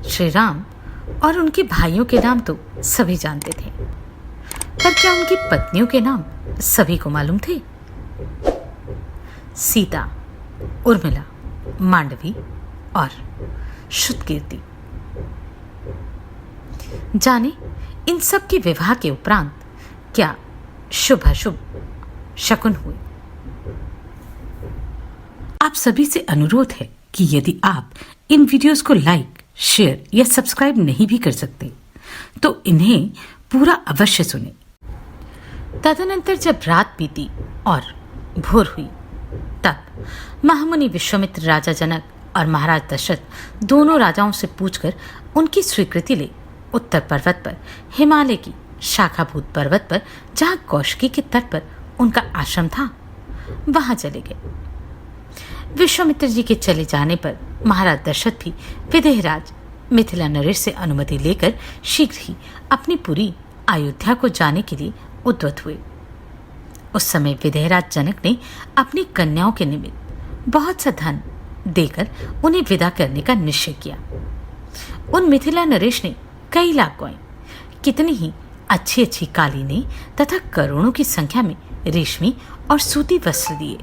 श्री राम और उनके भाइयों के नाम तो सभी जानते थे, पर क्या उनकी पत्नियों के नाम सभी को मालूम थे? सीता, उर्मिला, मांडवी और श्रुतकीर्ति। जाने इन सब के विवाह के उपरांत क्या शुभ अशुभ शकुन हुए। आप सभी से अनुरोध है कि यदि आप इन वीडियोस को लाइक, शेयर या सब्सक्राइब नहीं भी कर सकते तो इन्हें पूरा अवश्य सुने। तदनंतर जब रात बीती और भोर हुई तब महामुनि विश्वामित्र राजा जनक और महाराज दशरथ दोनों राजाओं से पूछकर उनकी स्वीकृति ले उत्तर पर्वत पर, हिमालय की शाखाभूत पर्वत पर, जहां कौशिकी के तट पर उनका आश्रम था, वहां चले गए। विश्वामित्र जी के चले जाने पर महाराज दशरथ भी विदेहराज मिथिला नरेश से अनुमति लेकर शीघ्र ही अपनी पुरी अयोध्या को जाने के लिए उद्यत हुए। उस समय विदेहराज जनक ने अपनी कन्याओं के निमित्त बहुत सा धन देकर उन्हें विदा करने का निश्चय किया। उन मिथिला नरेश ने कई लाख गौएं, कितनी ही अच्छी अच्छी कालीनें तथा करोड़ों की संख्या में रेशमी और सूती वस्त्र दिए।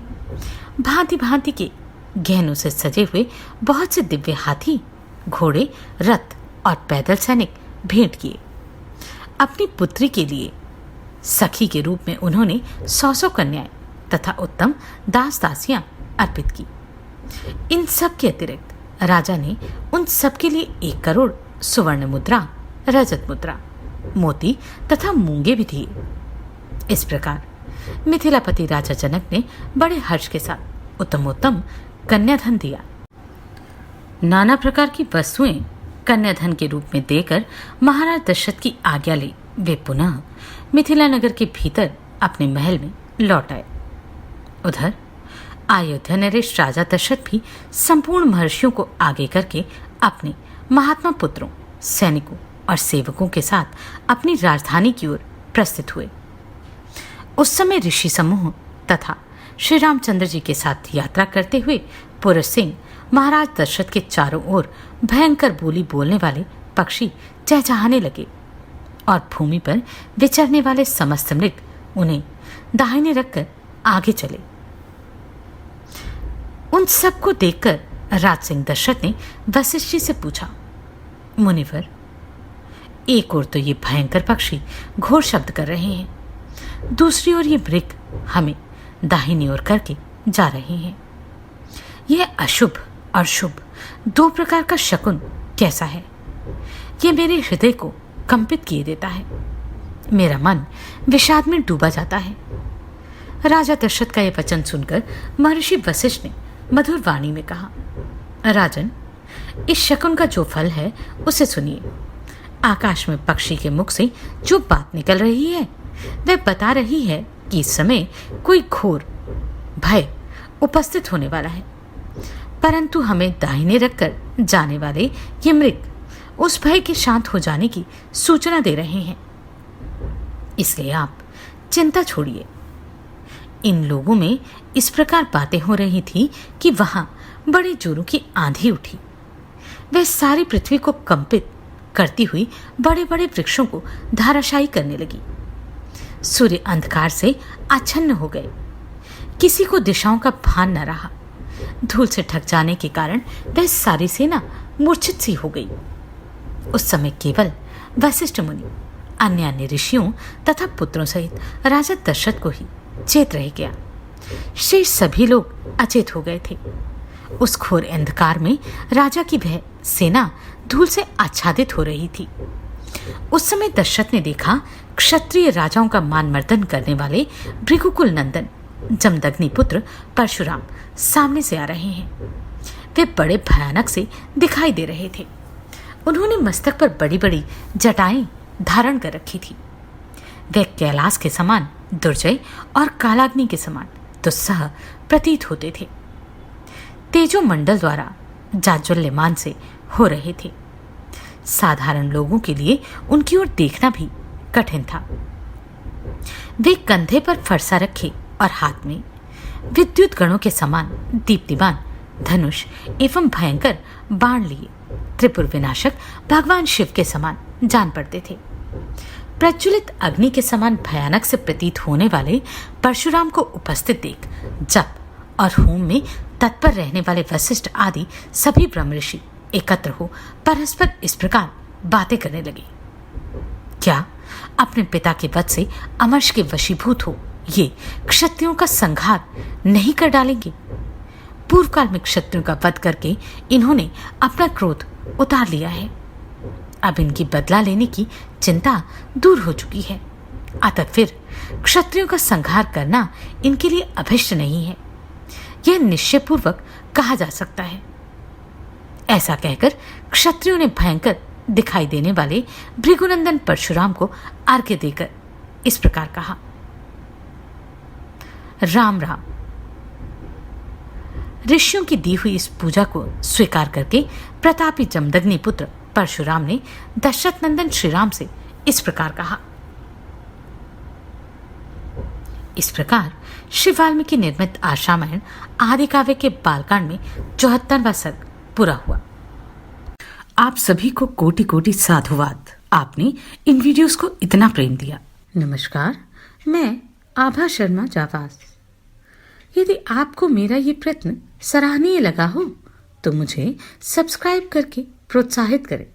भांति भांति के गहनों से सजे हुए बहुत से दिव्य हाथी, घोड़े, रथ और पैदल सैनिक भेंट किए। अपनी पुत्री के लिए सखी के रूप में उन्होंने 100 कन्याएं तथा उत्तम दास दासियां अर्पित की। इन सब के अतिरिक्त राजा ने उन सब के लिए 1 करोड़ सुवर्ण मुद्रा, रजत मुद्रा, मोती तथा मूंगे भी दिए। इस प्रकार मिथिलापति राजा जनक ने बड़े हर्ष के साथ उत्तमोत्तम कन्याधन दिया। नाना प्रकार की वस्तुएं कन्याधन के रूप में देकर महाराज दशरथ की आज्ञा ले वे पुनः मिथिला नगर के भीतर अपने महल में लौट आए। उधर अयोध्या नरेश राजा दशरथ भी संपूर्ण महर्षियों को आगे करके अपने महात्मा पुत्रों, सैनिकों और सेवकों के साथ अपनी राजधानी की ओर प्रस्थित हुए। उस समय ऋषि समूह तथा श्री रामचंद्र जी के साथ यात्रा करते हुए पुरुष सिंह महाराज दशरथ के चारों ओर भयंकर बोली बोलने वाले पक्षी चहचहाने लगे और भूमि पर विचरने वाले समस्त मृग उन्हें दाहिने रखकर आगे चले। उन सबको देखकर राज सिंह दशरथ ने वशिष्ठ जी से पूछा, मुनिवर, एक ओर तो ये भयंकर पक्षी घोर शब्द कर रहे हैं, दूसरी ओर ये मृग हमें दाहिनी ओर करके जा रहे हैं। यह अशुभ और शुभ 2 प्रकार का शकुन कैसा है? यह मेरे हृदय को कंपित किए देता है। मेरा मन विषाद में डूबा जाता है। राजा दशरथ का यह वचन सुनकर महर्षि वशिष्ठ ने मधुर वाणी में कहा, राजन, इस शकुन का जो फल है उसे सुनिए। आकाश में पक्षी के मुख से जो बात निकल रही है वह बता रही है कि इस समय कोई घोर भय उपस्थित होने वाला है, परंतु हमें दाहिने रखकर जाने वाले ये मृग उस भय के शांत हो जाने की सूचना दे रहे हैं। इसलिए आप चिंता छोड़िए। इन लोगों में इस प्रकार बातें हो रही थी कि वहां बड़े जोरों की आंधी उठी। वह सारी पृथ्वी को कंपित करती हुई बड़े बड़े वृक्षों को धाराशायी करने लगी। सूर्य अंधकार से आच्छन्न हो गए। किसी को दिशाओं का भान न रहा। धूल से ढक जाने के कारण वह सारी सेना मूर्छित सी हो गई। उस समय केवल वशिष्ठ मुनि अन्य अन्य ऋषियों तथा पुत्रों सहित राजा दशरथ को ही चेत रह गया। शेष सभी लोग अचेत हो गए थे। उस घोर अंधकार में राजा की वह सेना धूल से आच्छादित हो रही थी। उस समय दशरथ ने देखा क्षत्रिय राजाओं का मान मर्दन करने वाले भृगुकुल नंदन जमदग्नि पुत्र परशुराम सामने से आ रहे हैं। वे बड़े भयानक से दिखाई दे रहे थे। उन्होंने मस्तक पर बड़ी बड़ी जटाएं धारण कर रखी थी। वे कैलाश के समान दुर्जय और कालाग्नि के समान दुस्सह प्रतीत होते थे। तेजो मंडल द्वारा जाज्वल्यमान से हो रहे थे। साधारण लोगों के लिए उनकी ओर देखना भी कठिन था। वे कंधे पर फरसा रखे और हाथ में विद्युत गणों के समान दीप्तिमान धनुष एवं भयंकर बाण लिए त्रिपुर विनाशक भगवान शिव के समान जान पड़ते थे। प्रज्वलित अग्नि के समान भयानक से प्रतीत होने वाले परशुराम को उपस्थित देख जप और होम में तत्पर रहने वाले वशिष्ठ आदि सभी ब्रह्म ऋषि एकत्र हो परस्पर इस प्रकार बातें करने लगे। क्या अपने पिता के वध से अमर्ष के वशीभूत हो ये क्षत्रियों का संहार नहीं कर डालेंगे? पूर्व काल में क्षत्रियों का वध करके इन्होंने अपना क्रोध उतार लिया है। अब इनकी बदला लेने की चिंता दूर हो चुकी है। अतः फिर क्षत्रियों का संहार करना इनके लिए अभिष्ट नहीं है, यह निश्चयपूर्वक कहा जा सकता है। ऐसा कहकर क्षत्रियों ने भयंकर दिखाई देने वाले भृगुनंदन परशुराम को अर्घ्य देकर इस प्रकार कहा, राम राम। ऋषियों की दी हुई इस पूजा को स्वीकार करके प्रतापी जमदग्नि पुत्र परशुराम ने दशरथ नंदन श्री राम से इस प्रकार कहा। इस प्रकार श्री वाल्मीकि निर्मित आशामयण आदि काव्य के बालकांड में 74वां सर्ग पूरा हुआ। आप सभी को कोटि कोटि साधुवाद। आपने इन वीडियोस को इतना प्रेम दिया। नमस्कार, मैं आभा शर्मा जावास। यदि आपको मेरा ये प्रयत्न सराहनीय लगा हो तो मुझे सब्सक्राइब करके प्रोत्साहित करें।